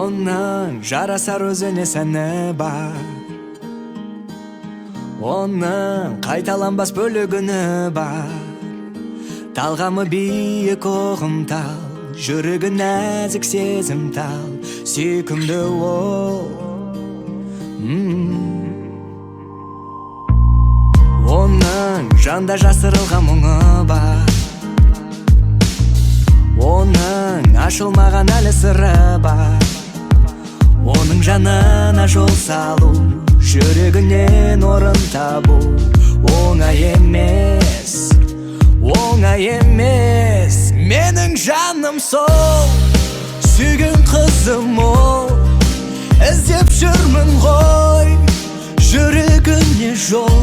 Onun жарасар өзүнө сәні бар. Onun кайталанбас бөлігіні бар. Талғамы биік оғымтал, жүрегі нәзік сезімтал, сүйкімді ол. Оның жанда жасырылған мұңы бар. Оның ашылмаған әлі сыры бар. Оның жанына жол салу, жүрегінен орын табу оңай емес, оңай емес. Менің жаным сол, сүйген қызым ол. Іздеп жүрмін ғой, жүрегіне жол.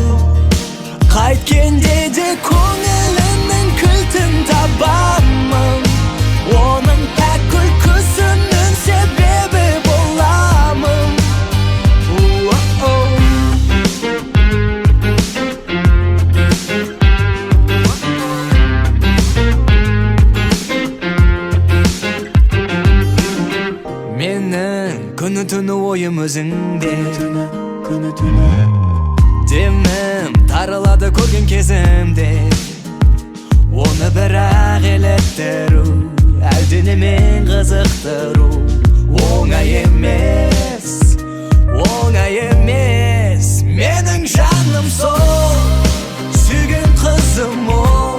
Қайткенде де көңілінің кілтін табамын. Оның пәк күлкісінің себебі боламын. Менің күні-түні ойым өзіңде. Демім тарылады көрген кезімде. Оны бірақ елеттіру, әлденемен қызықтыру оңай емес, оңай емес. Менің жаным сол, сүйген қызым ол.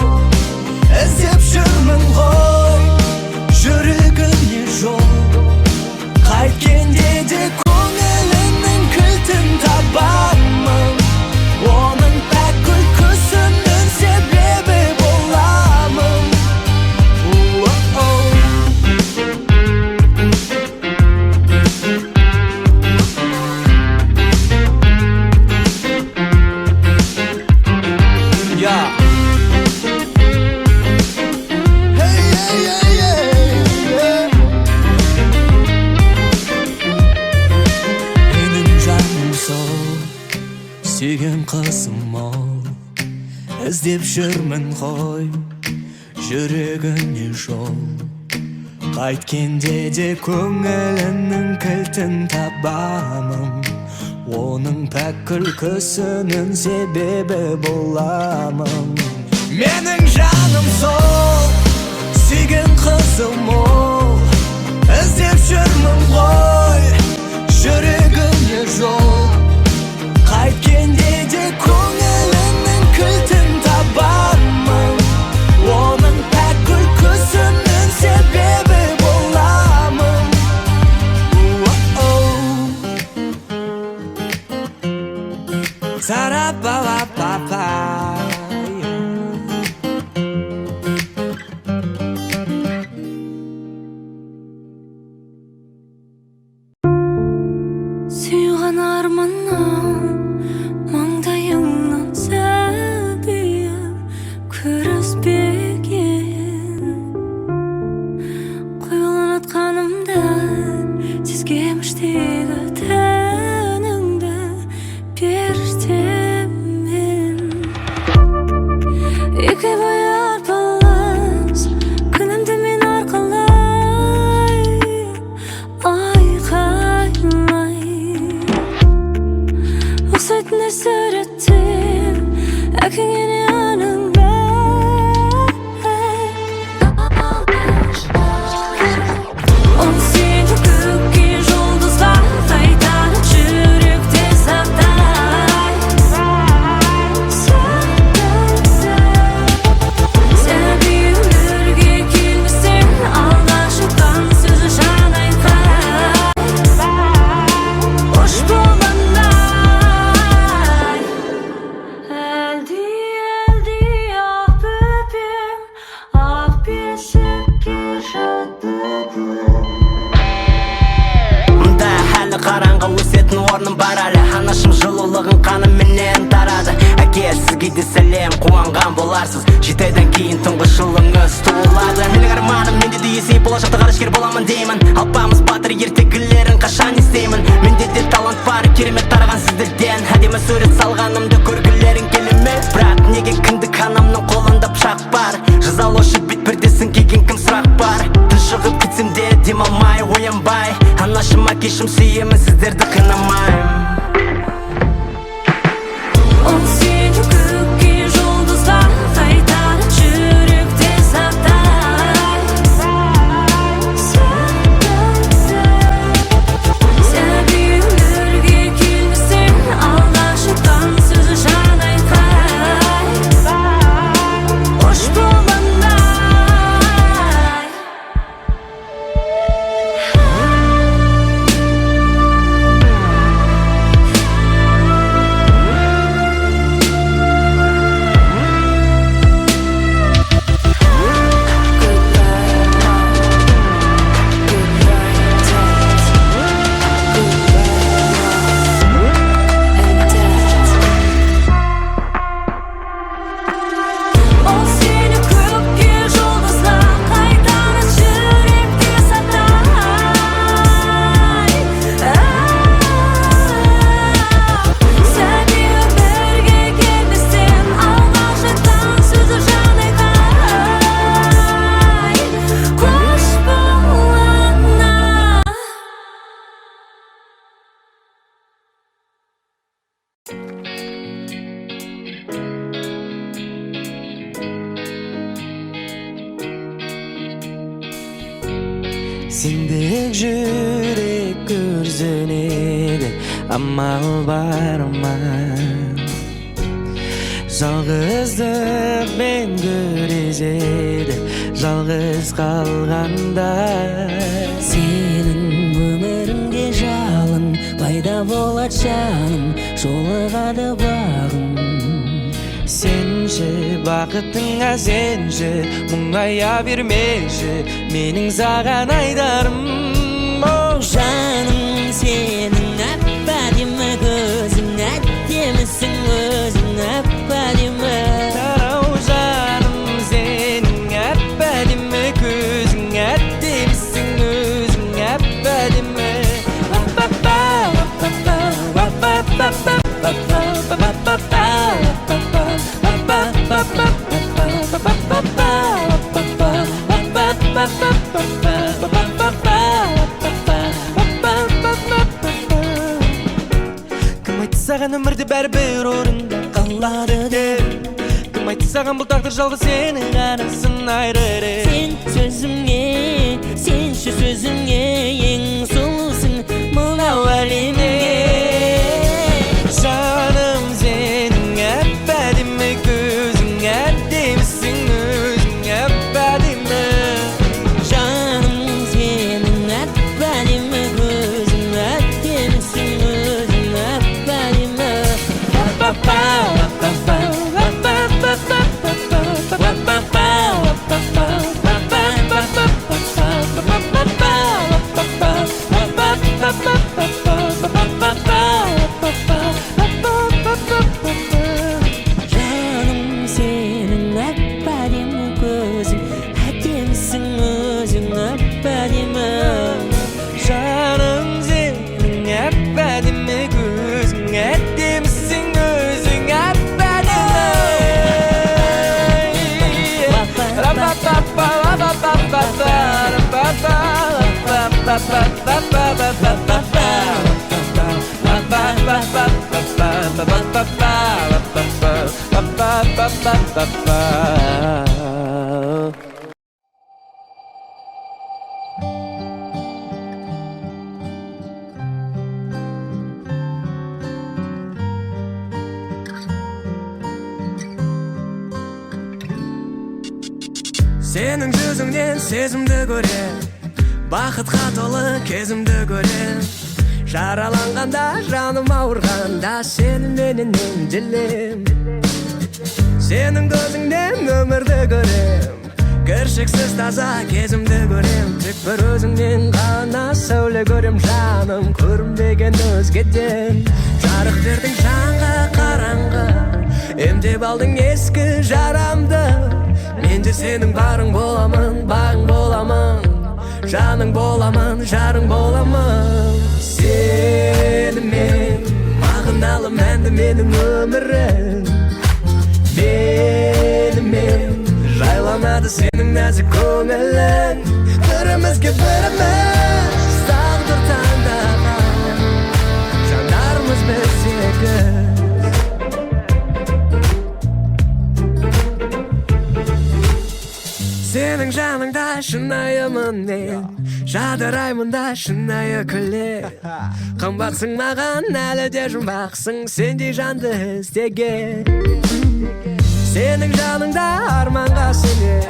Іздеп жүрмін ғой, жүрегіне жол. Қайткенде де көңілінің кілтін табамын. Оның пәк күлкісінің себебі боламын. Сүйген қызым ол. Іздеп жүрмін ғой, жүрегіне жол. Қайткенде де көңілінің кілтін табамын. Оның пәк күлкісінің себебі боламын. Менің жаным сол, сүйген қызым ол. Іздеп жүрмін ғой, жүрегіне жол. Қайткенде де көңілінің кілтін табамын. Оның пәк күлкісінің себебі боламын. Сара-па-па-па-па. Сүйған арманнан маңдайыңнан сәбиім көріспеген. Құйылатқанымда сезгеміштегі тәніңді періштемін. Екі бойы арпалыс, күнімді мен арқалай айқайлай. Ұқсайтын суреттен әкеңе аның бәк. Он сені көкке жұлдызға қайтарып жүректе сақтай. Сәби өмірге келмесең алға шыққан сөзі жан айқай. Қош болғандай әлди ақ бөпем, ақ бесікке жатты күн. Мұнда әлі қараңғы өсетін орным бар әлі. Анашым жылулығын қанымменен тарады. Әке, сізге де сәлем, қуанған боларсыз. 7 айдан кейін тұңғыш жылыңыз туылады. Менің арманым, менде де есей болашақта ғарышкер боламын деймін. Алпамыс батыр ертегілерін қашан естеймін. Менде де талант бар, керемет тараған сіздерден. Әдемі сурет салғанымды көргілерің келе ме? Бірақ неге кіндік анамның қолында пышақ бар? Жазалаушы бет пердесін киген кім сұрақ бар? Тұншығып кетсем де дем алмай оянбай. Анашым кешім сүйемін, сіздерді қинамайым. Ол сені көкке жұлдызға қайтарып жүректе сақтай. Сәбиулерге келмесең алғашқыдан сөзі жан айқай. Қош болғандай. Ол сені көкке жұлдызға қайтарып жүректе сақтай. Сәбиулерге келмесең алғашқыдан сөзі жан айқай. Қош болғандай. Сендік жүрек көрсінеді, амал бар ма? Жалғыздық мен көрезеді, жалғыз қалғанда. Сенің өміріңде жалын пайда болады жаным, жолығады бағым. Сенші бақытыңа сенші, мұңая бермеші, менің саған айдарым. О жаным, сенің әп-әдемі көзің, әдемісің өзің әп-әдемі. Тарау жаным, сенің әп-әдемі көзің, әдемісің өзің әп-әдемі. Кім айтты саған өмірде бәрібір орында қалады деп? Кім айтты саған бұл тағдыр жалғыз сені ғана сынайды? Сен сөзіңе, сенші сөзіңе ең сұлусың мынау әлемде. Жаным, сенің әп-әдемі көзің, әдемісің өзің әп-әдемі. Жаным, сенің әп-әдемі көзің, әдемісің өзің әп-әдемі. Жаным, сенің әп-әдемі көзің, әдемісің өзің әп-әдемі. Жаным, сенің әп-әдемі көзің, әдемісің өзің әп-әдемі. Сенің жүзіңнен сезімді көрем, бақытқа толы кезімді көрем. Жараланғанда, жаным ауырғанда, сені менен емделем. Сенің көзіңнен өмірді көрем, кіршіксіз таза кезімді көрем. Тек бір өзіңнен ғана сәуле көрем жаным, көрінбеген өзгеден. Жарық бердің жанға қараңғы, емдеп алдың ескі жарамды. Мен де сенің барың боламын, бағың боламын, жаның боламын, жарың боламын. Сенімен мағыналы мәнді менің өмірім. Менімен жайланады сенің нәзік көңілің. Бірімізге біріміз тағдыр таңдап Сенің жаныңда шынайымын мен, жадыраймын да шынайы күле. Қымбатсың маған, әлі де жұмбақсың, сендей жанды іздеген. Сенің жаныңда арманға сенем,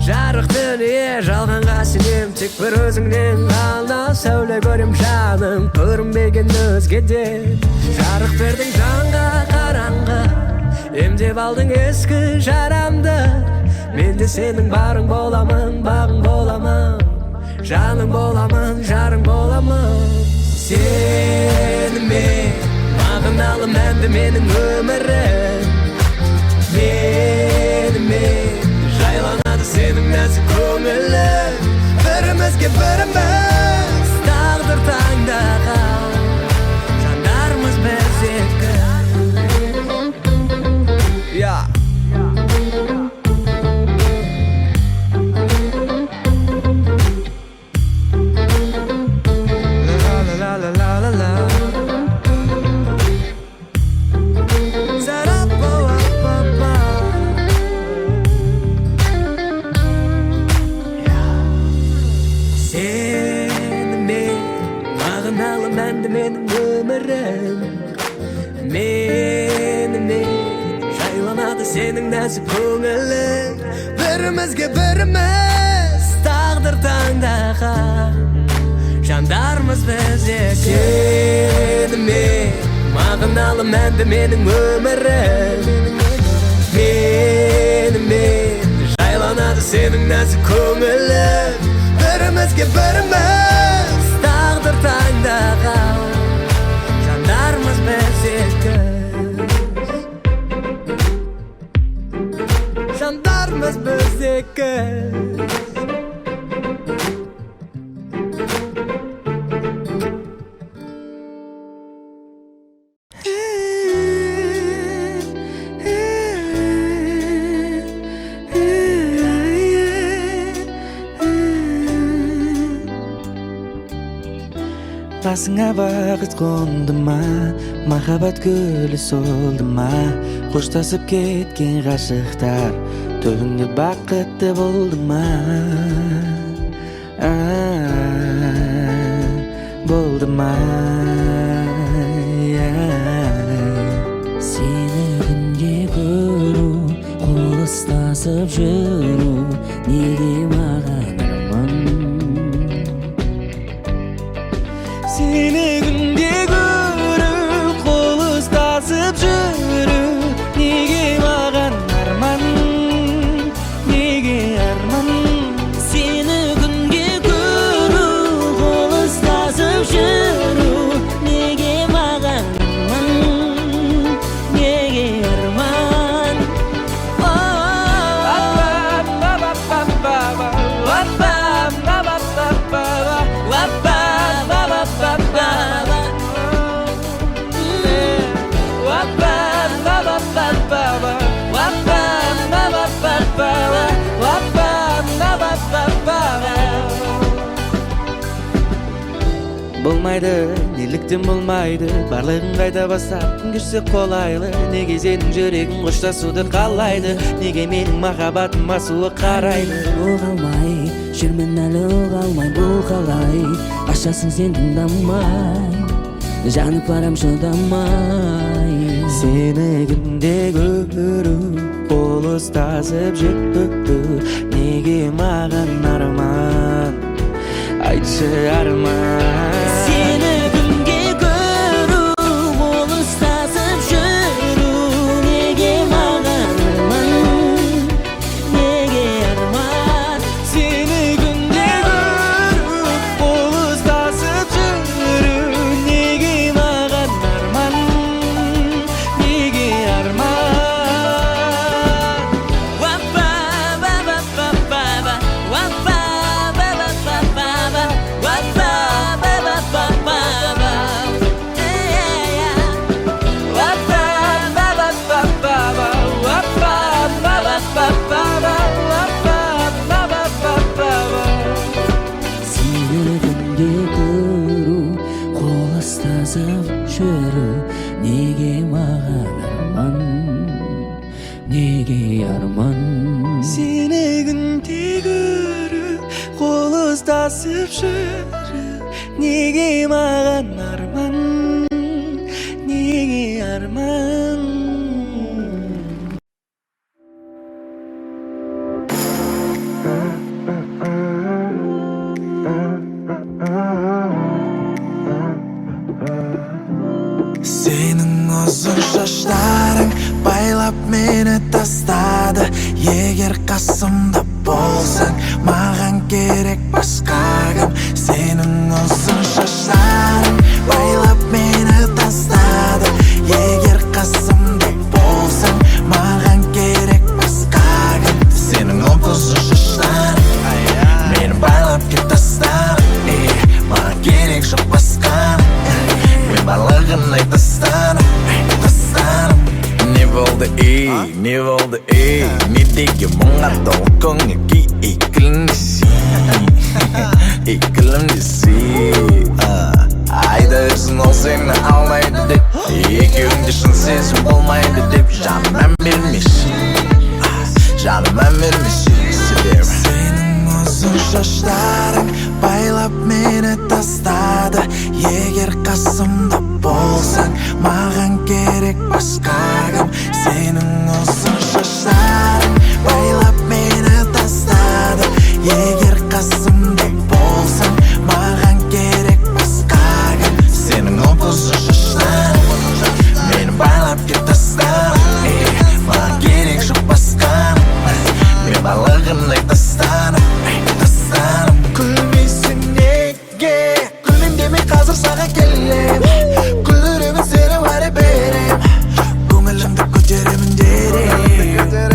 жарық дүние жалғанға сенем. Тек бір өзіңнен ғана сәуле көрем жаным, көрінбеген өзгеден. Жарық бердің жанға қараңғы, емдеп алдың ескі жарамды. Мен де сенің барың боламын, бағың боламын, жаның боламын, жарың боламын. Сенімен мағыналы мәнді менің өмірім. Менімен жайланады сенің нәзік көңілің. Бірімізге біріміз тағдыр таңдаған жандармыз біз екі. Менің өмірім, менімен жайланады сенің нәзік көңілің. Бірімізге біріміз тағдыр таңдаған жандармыз біз екі. Сенімен мағыналы мәнді менің өмірім. Менімен жайланады сенің нәзік көңілің. Бірімізге біріміз тағдыр таңдаған жандармыз біз екі. Жандармыз біз екі. Басыңа бақыт қонды ма, махаббат гүлі солды ма? Қоштасып кеткен ғашықтар түбінде бақытты болды ма? Болды ма? Сені күнде көру, қол ұстасып жүру, неге маған арман? Seni günde görüp kol ıstasıp жүрүп, неге маған арман, неге арман? Сені күнде көру, қол ұстасып жүру, неге маған арман, неге арман? Болмайды, неліктен болмайды, барлығын қайта бастап кім жүрсе қолайлы. Неге сенің жүрегің қоштасуды қалайды, неге менің махаббатым асулы қарайды? Оғалмай, жүрмін әлі оғалмай, бұл қалай? Ашасың сен тыңдамай, жанып барам шыдамай. Seni günde görüp kol ıstasıp жүрүп, неге маған арман, айтшы арман? Сені күнде көру, қол ұстасып жүру, неге маған арман, неге арман? Seni günde görüp kol ıstasıp жүрүп, неге маған арман, неге арман? Сені күнде көру, қол ұстасып жүру, неге маған арман, неге арман? Seni günde көрүп кол устасып жүрүп неге маған арман неге арман Senin uzun şaşların байлап meni tastады Егер қасымда болсаң маған керек басқа кім Senin uzun şaşların байлап meni tastады Егер қасымда болсаң маған керек басқа кім Senin uzun şaşların meni байлап кет тастады Маған керек жоқ басқа Мен барлығын тастадым Не болды не болды Не деген мұңға толы көңіл күй Икілімдесей Айда өзің ол сені алмайды деп Екеуіңде шын сезім болмайды деп Жаным мән бермеші Senin uzun şaşların байлап meni tastады Егер қасымда болсаң маған керек басқа кім Senin uzun şaşların байлап meni tastады Егер қасымда болсаң маған керек басқа кім Senin uzun şaşların meni байлап кет тастады Маған керек жоқ басқа Мен барлығын тастадым Күлмейсің неге Күлмейм деме қазір саған келем Күлдіремін сені бәрі берем Көңілімді көтеремін дереу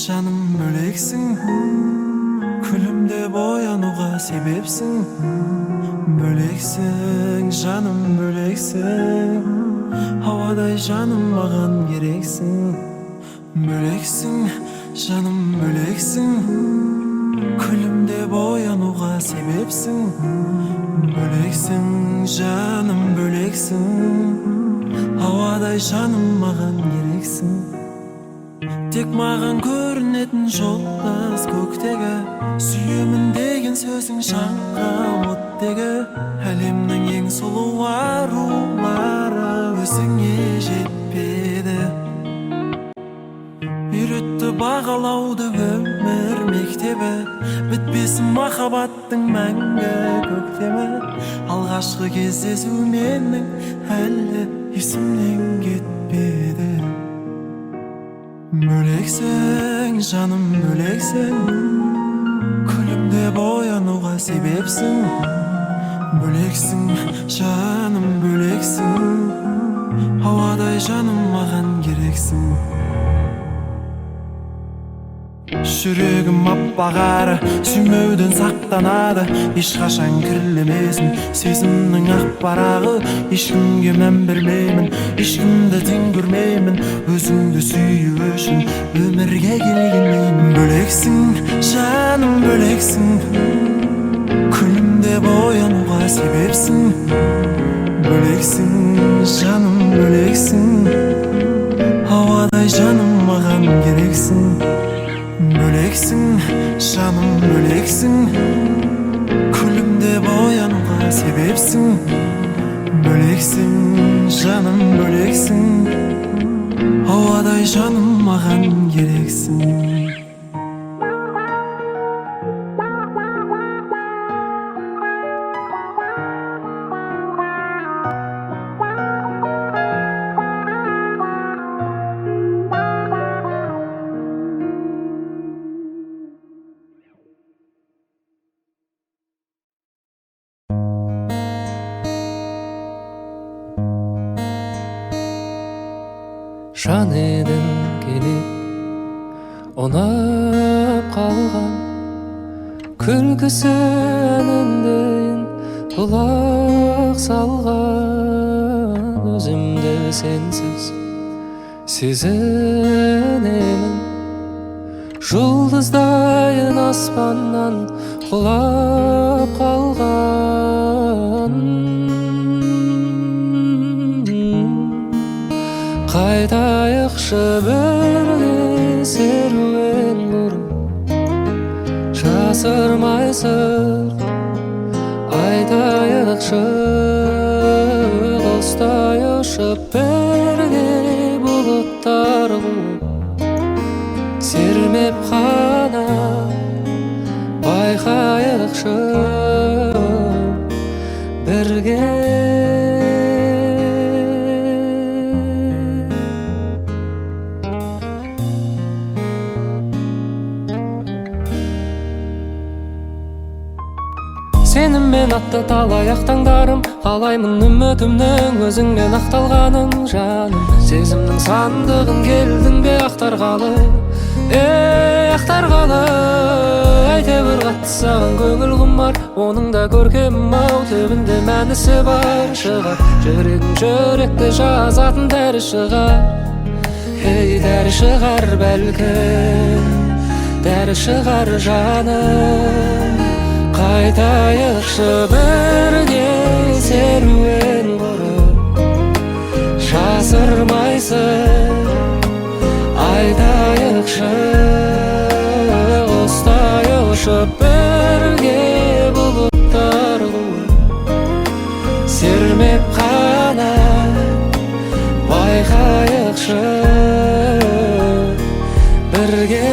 жаным бөлексің, күлімде боянуға себепсің. Бөлексің, жаным бөлексің, ауадай жаным маған керексің. Бөлексің, жаным бөлексің, күлімде боянуға себепсің. Бөлексің, жаным бөлексің, ауадай жаным маған керексің. Тек маған көрінетін жұлдыз көктегі, сүйемін деген сөзің жанға оттегі. Әлемнің ең сұлу арулары өзіңе жетпеді. Үйретті бағалауды өмір мектебі, бітпесін махаббаттың мәңгі көктемі. Алғашқы кездесу менің әлі есімнен кетпеді. Бөлексің, жаным бөлексің, күлімде боянуға себепсің. Бөлексің, жаным бөлексің, ауадай жаным маған керексің. Жүрегім аппағары, сүймеуден сақтанады, ешқашан кірлемесін сезімнің ақ парағы. Ешкімге мән бермеймін, ешкімді тең көрмеймін, өзіңді сүю үшін өмірге келгенмін. Бөлексің, жаным бөлексің, күлімде боянуға себепсің. Бөлексің, жаным бөлексің, ауадай жаным маған керексің. Бөлексің, жаным бөлексің, күлімде боянуға себепсің. Бөлексің, жаным бөлексің, ауадай жаным маған керексің. Жан едің келіп, ұнап қалған, күлкісі әніндейін құлақ салған. Өзімді сенсіз сезінемін, жұлдыздайын аспаннан құлап қалған. Қайтайықшы бірге серуен бұрын, жасырмай сыр айтайықшы. Құстай ұшып бірге бұлыттар қуып, сермеп қана байқайықшы бірге. Сеніммен атты талаяқ таңдарым, қалаймын үмітімнің өзіңмен ақталғаның. Жаным, сезімнің сандығын келдің бе ақтарғалы, ақтарғалы. Әйтеуір қатты саған көңіл құмар, оның да көркем-ау, түбінде мәнісі бар шығар. Жүрегім жүректе жазатын дәрі шығар, дәрі шығар бәлкім, дәрі шығар жаным. Қайтайықшы бірге серуен құрып, жасырмайсың айтайықшы. Құстай ұшып бірге бұлыттар қуып, сермеп қана байқайықшы бірге.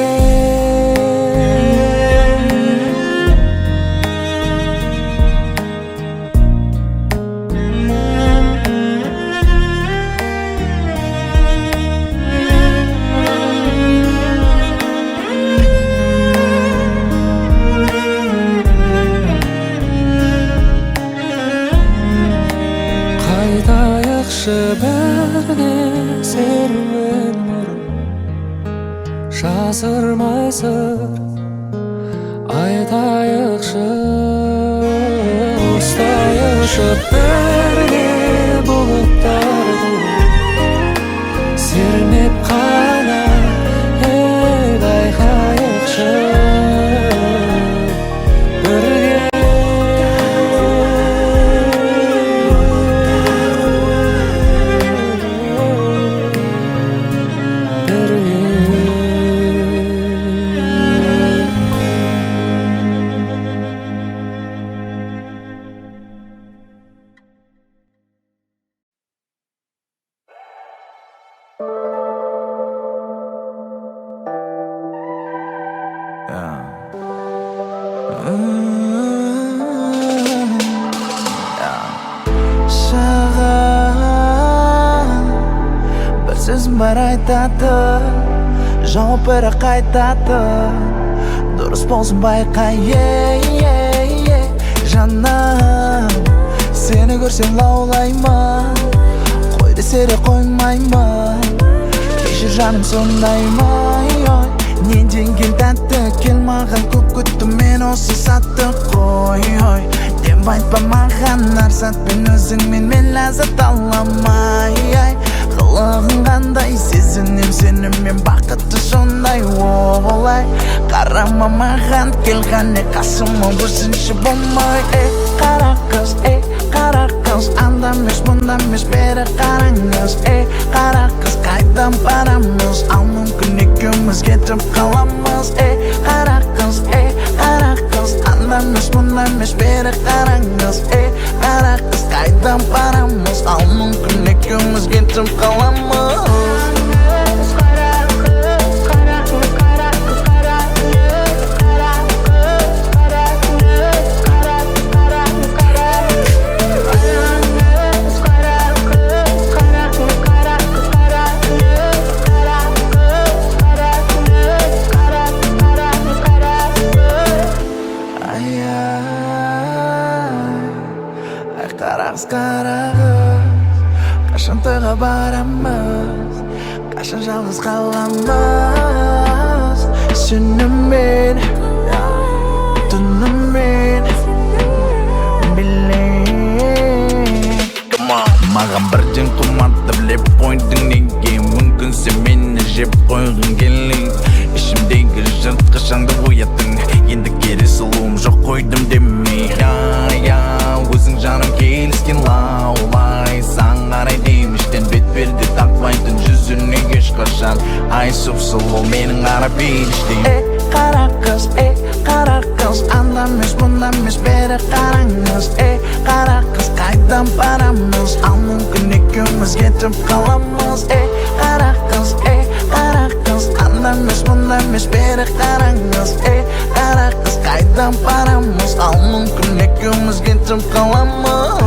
Бірге серуен бұрын, жасырмайсың айтайықшы ұстай ұшып бірге бұлттарды сермеп қана байқайықшы Сөзім бар айтады, жауап бері қайтады. Дұрыс болсын байқа, жаным. Сені көрсем лаулаймын, қой десе де қоймаймын. Кешір жаным сондаймын, ненден кел тәтті, кел маған көп күттім мен осы сәтті қой. Деп айтпа маған әр сәтпен өзіңмен мен ләззат аламай. Қылығың қандай сезінем сені мен бақытты сондай олай. Қарама маған келғане қасыма өзінші болмай. Қара қыз анда емес мұнда емес бері қараңыз. Қара қыз қайдан барамыз, ал мүмкін екеуміз кетіп қаламыз. Қара қыз анда емес мұнда емес бері қараңыз. Қара қыз қайдан барамыз, ал мүмкін екеуміз кетіп қаламыз. Қашан тойға барамыз, қашан жалғыз қаламыз. Сенімен, түнімен білем. Маған бірден құматты білеп қойдың неге, мүмкін сен мені жеп қойғың келің. Ішімдегі жыртқышаңды ояттың, енді кері сұлуым жоқ қойдым демей. Өзің жаным келіскен лаулай, сан қарай деміштен бет берді тақпайтын жүзіне ешқашан. Ай сұп-сұлу менің қара періштем. Қара қыз анда емес мұнда емес бері қараңыз. Қара қыз қайдан барамыз, ал мүмкін екеуміз кетіп қаламыз. Қара қыз анда емес мұнда емес бері қараңыз. Қара қыз қайдан барамыз, ал мүмкін екеуміз кетіп қаламыз.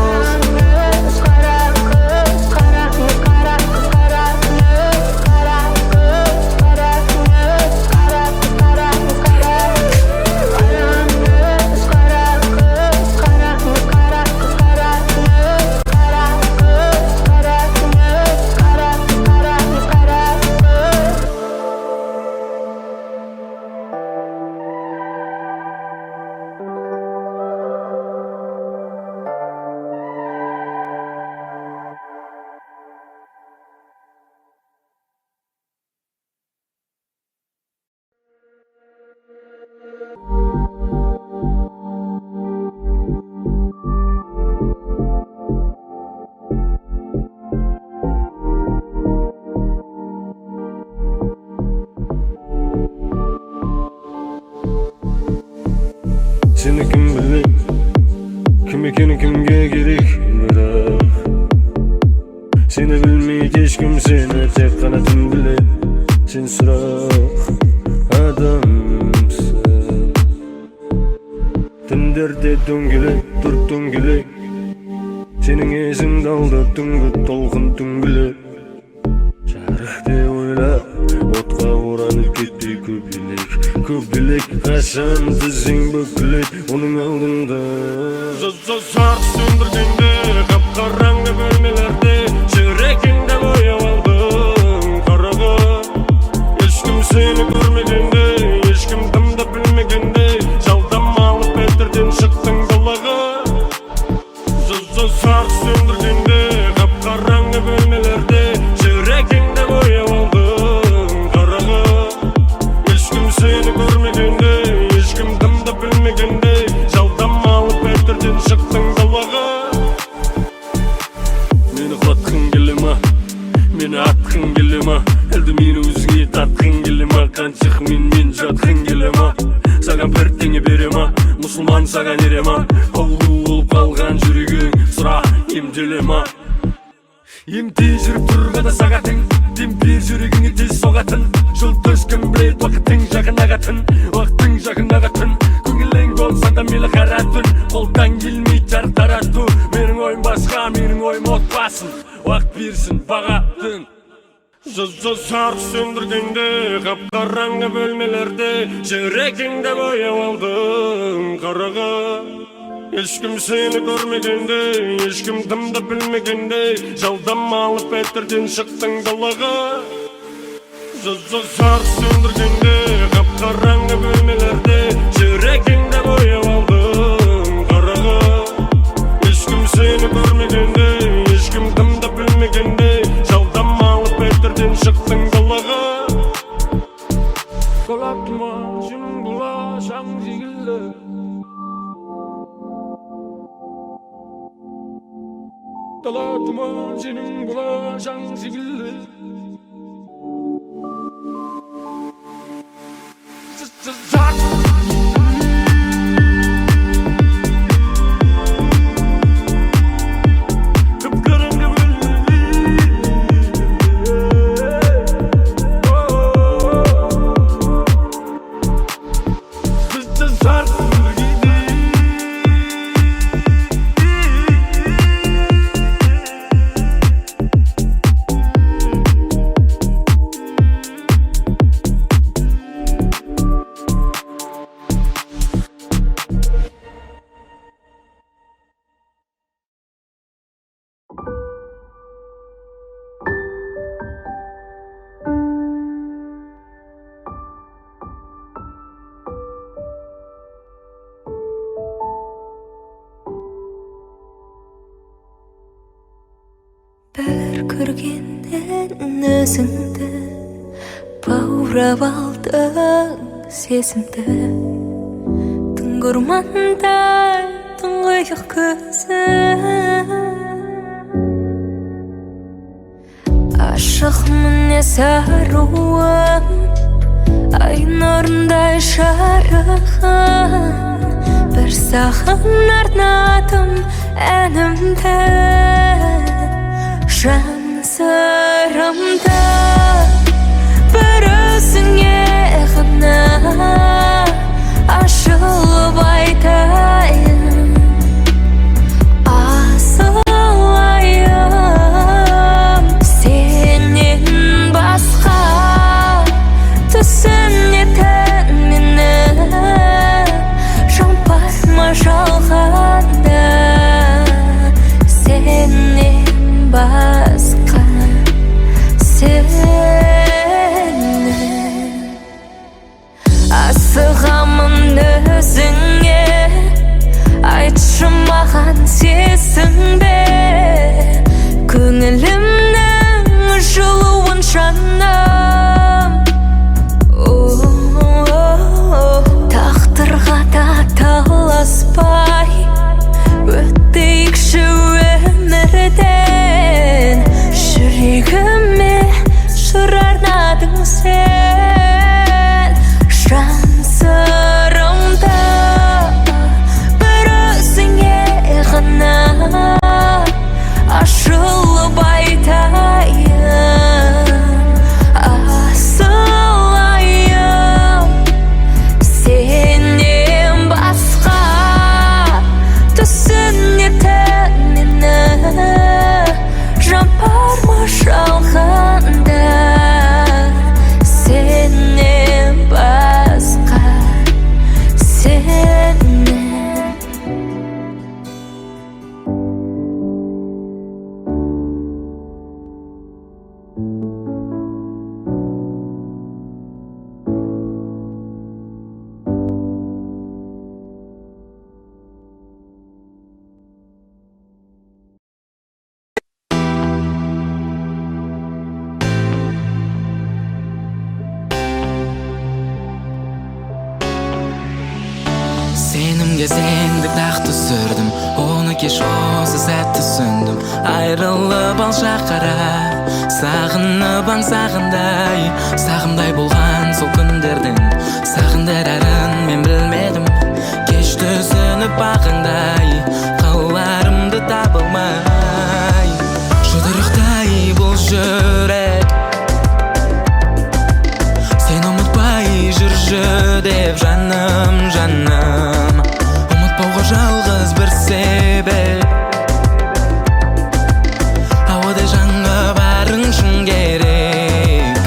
Seni kim bilir, kim ekeni kimge gerek, бірақ seni bilmeydi hiç kim, seni tek kanatım bilir. Sen сұрақ адамсың. Түндерде дөңгелек, тұрып дөңгелек, сенің есіңді алды түнгі толқын түңгілек. Жарықтай ойлап, отқа оранып кетпей көбелек қашан тізең бүкілет оның алдында. Жарық сөндіргенде қап-қараңғы бөлмелерде жүрегіңді бояп алдың қараңғы. Ешкім сені көрмей Sağ söndürgende kapkaranlı bölmelerde Çevrekinde boyap aldın karağı Hiç kim seni görmegende Hiç kim kimde bilmegende Жалдама alıp ertirden çıktın dalağa Meni kılatkın gelema Meni atkın gelema Elde meni özüne tatkın gelema Kançık men jatkın gelema Sagan pertеңе берема Musulman sagan erema Oğlu olup kalgan жүрегің Сұра емделема Емтей жүріп тұрғанда сағатың Демпер жүрегіңе тез соғатын Жұлт өшкім білет уақыттың жақын ағатын Уақыттың жақын ағатын Көңілің болса да мейлі қара түн Қолдан келмей жарық тарату Менің ойым басқа, менің ойым отбасын Уақыт берсін бағатын Жарық сөндіргенде қап-қараңғы бөлмелерде Жүрегіңде бояп алдың қараға Ешкім сені көрмегенде Ешкім дымды білмегенде Жалдама алып әтірден шықтың далаға Жарық сөндіргенде қап-қараңғы бөлмелерде Жүрегіңде бояп алдың қараға Ешкім сені көрмегенде Ешкім дымды білмегенде Жалдама алып әтірден шықтың далаға Қалаттыма жүнің бұла шаң жегілді Қалаттыма жүнің бұла шаң жегілді Bir көргеннен өзіңді баурап алдың сезімді Түнгі ормандай тұңғиық көзің Ашық мінез аруым ай нұрындай жарығын Бір саған арнадым әнімді Жан сырымда бір өзіңе ғана ашылып айтайын асылайым сенен басқа түсінетін мені жампар ма жалғанда сенен басқа Жүрегімде сендік тақты сүрдім, оны кеш осы сәтті сүндім. Айрылып алша қара, сағынып аңсағындай, сағымдай болған сол күндердің сағындар әрін мен білмедім. Кеш түсініп бағыңдай, қаларымды табылмай, жұдырықтай бұл жүрек. Сен ұмытпай жүрші деп жаным, жаным. Ұмытпауға жалғыз бір себеп, ауадай жаңа барың шын керек.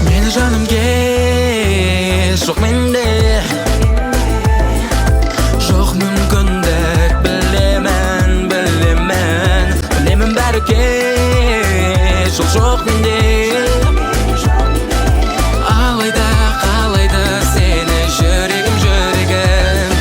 Мені жаным кеш, жоқ менде жоқ мүмкіндік. Білемін, білемін, білемін бәрі кеш, ол жоқ менде. Алайда қалайды сені жүрегім, жүрегім.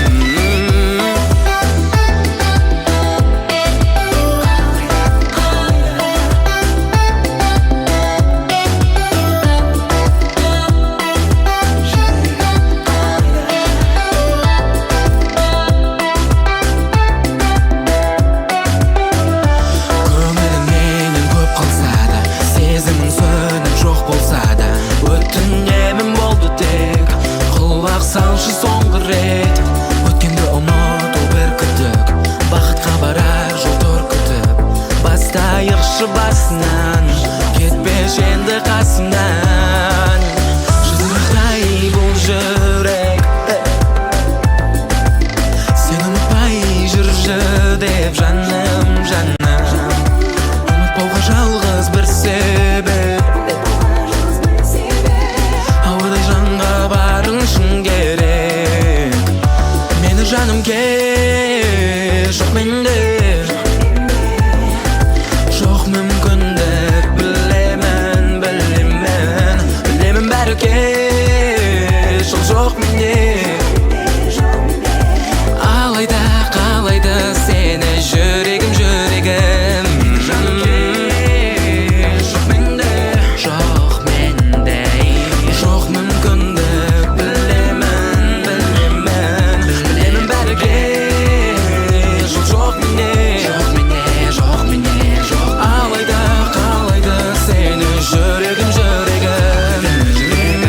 Көңілің менен көп қалса да, сезімің сөніп жоқ болса да, өтінемін болды тек, құлақ салшы соңғы рет. Өткенді ұмыт ол бір күдік, бақытқа барар жол тұр күтіп. Бастайықшы басынан, кетпеш енді қасымнан. Жұдырықтай бұл жүрек, сен ұмытпай жүрші деп жаным, жаным. Ұмытпауға жалғыз бір себеп, ауадай жанға барың шын керек. Мені жаным кеш, жоқ менде жоқ мүмкіндік. Білемін, білемін, білемін бәрі кеш, ол жоқ менде. Алайда қалайды сені жүрегім, жүрегім. Жаным кеш, жоқ менде жоқ менде жоқ мүмкіндік. Білемін, білемін, білемін бәрі кеш, ол жоқ менде жоқ менде жоқ менде жоқ. Алайда қалайды сені жүрегім, жүрегім, жүрегім.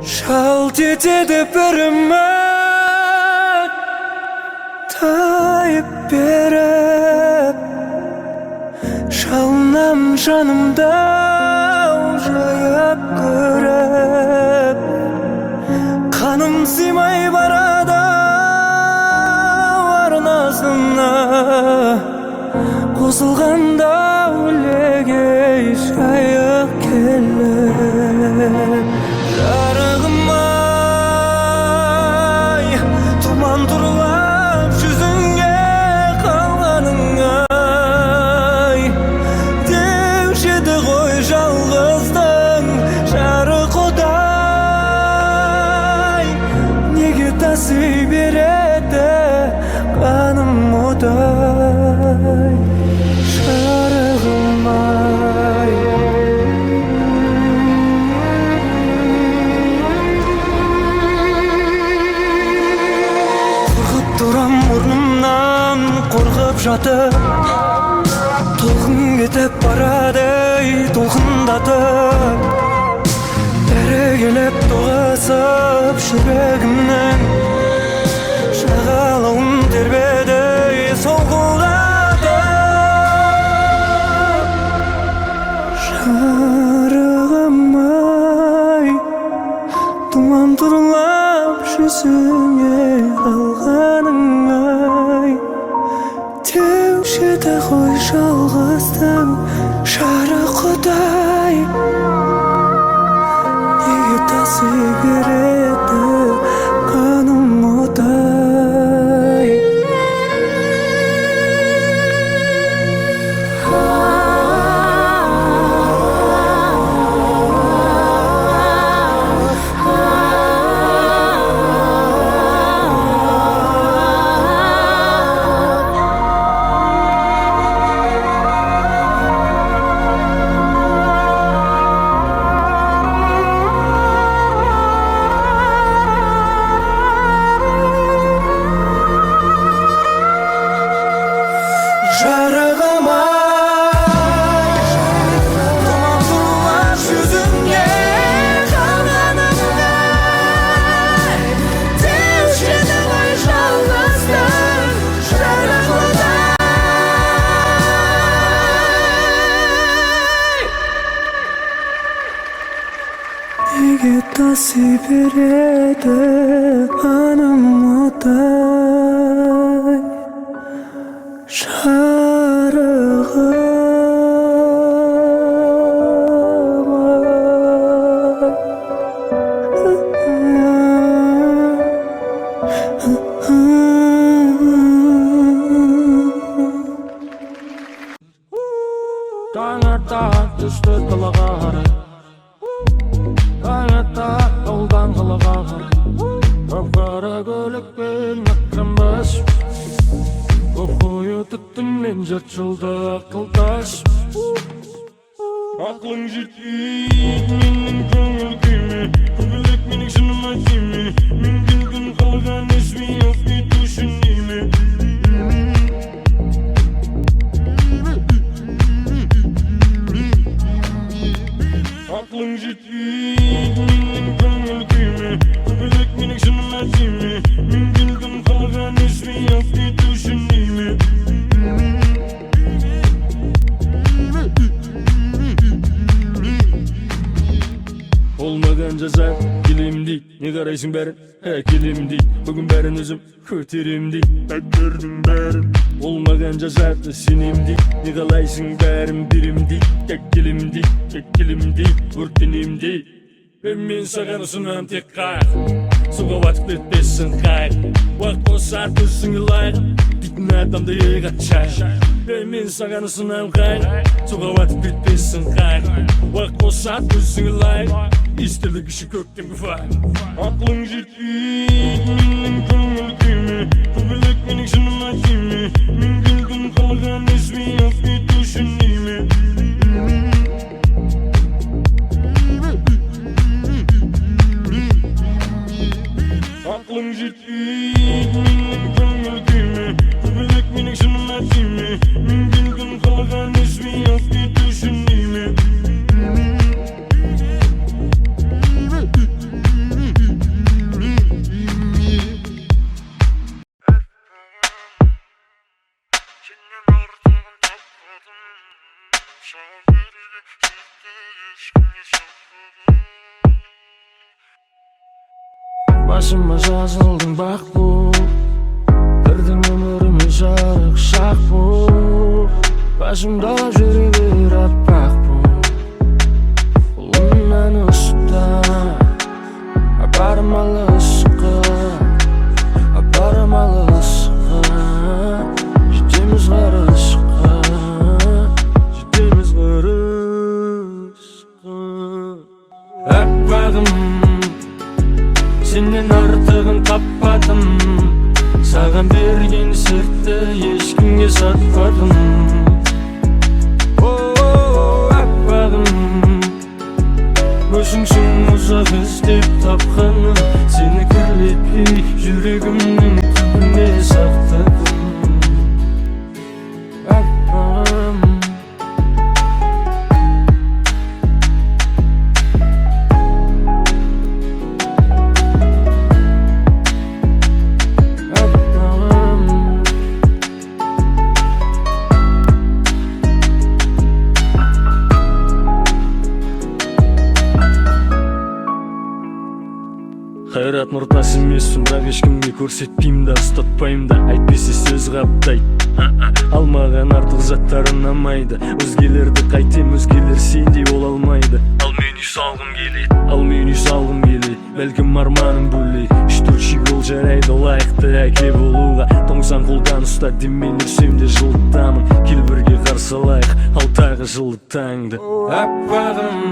Шалт етеді бір үміт, тайып беріп. Жалынам жанымда жайып көріп. Қаным сыймай барады арнасына, қосылғанда өлеге жайық келіп. Жарығым ай, тұман тұрлап жүзіңе қалғаның ай. Деуші еді ғой жалғыздың жарық одай, неге таси береді қаным одай. Жарығым ай, тұрам орнымнан қорқып жатып. Толқын кетіп барады толқындатып. Бәрі келіп тоғысып жүрегімнің жағалауын тербеді солқылдатып. Жарығым ай, тұман тұрлап жеді ғой жалғыздың жарықтай. Неге таси береді қаным отай. Неге таси береді қаным отай. Таң ата түсті қылыға қарай, таң ата ауылдан қалаға қарай, қап-қара көлікпен ақырынбас, қойы түттіңнен жарты жылда ақылдас. Ақылың жетпейді менің көңіл күйме, көбелек менің шыныма тиме, мен келген қалған өсмей ақ кету үшін неме. Ақылың жетпейді менің көңіл күйме, көбелек менің шыныма тиме, мен келген қалған өсмей ақ кету үшін неме. Olmagan жаза келем дейді, не қарайсың бәрін, келем дейді, бүгін бәрін өзім көтерем дейді, бәктердің бәрін. Olmagan жазады сенем дейді, не қалайсың бәрін берем дейді, келем дейді, өртенем дейді. Мен саған ұсынам тек қайық, суға батып кетпесін қайық, уақыт болса төсіңе лайық, дейтін адамды еға чай. Мен саған ұсынам қайық, суға батып кетпесін қайық, уақыт болса төсіңе лайық, естілік іші көктемгі файық. Ақылың жетпейді менің көңіл күйме, көбелек менің шыныма тиме, мен келген қалған өсмей ақ кету үшін неме. Ақылың жетпейді менің көңіл күйме, көбелек менің шыныма тиме, мен келген қалған өсмей ақ кету үшін неме. Басыма жазылдың бақ бұл, бірдің өміріме жарық шақ бұл, басымда жүре бер аппақ бұл, ұлынан ұста, апарым алысқа, жетеміз ғарышқа, аппағым. Сенен артығын таппадым, саған берген сертті ешкімге сатпадым. Аппағым, өзіңсің ұзақ іздеп тапқаным, сені кірлетпей жүрегімнің түбіне сақтадым. Аппағым, қайрат нұртас емеспін, бірақ ешкімге көрсетпеймін да, ұстатпайым да, әйтпесе сөз қаптайды. Алмаған артық заттар ұнамайды. Өзгелерді қайтем, өзгелер сендей бола алмайды. Ал мен үй салғым келейді, бәлкім арманым бөлей. 3-4 жыл жарайды лайықты әке болуға. Тоңсан қолдан ұста демен үрсем де жылытамын. Кел бірге қарсылайық ал тағы жылы таңды. Аппағым,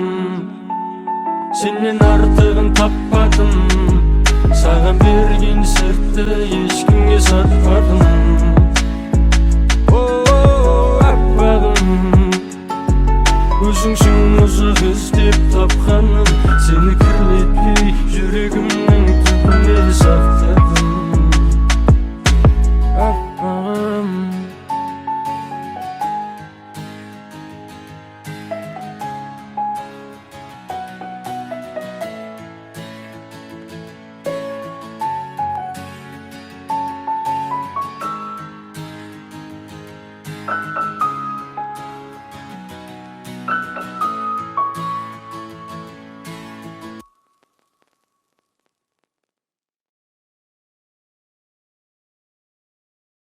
сенен артығын таппадым. Саған берген сыртты ешкімге сатпадым.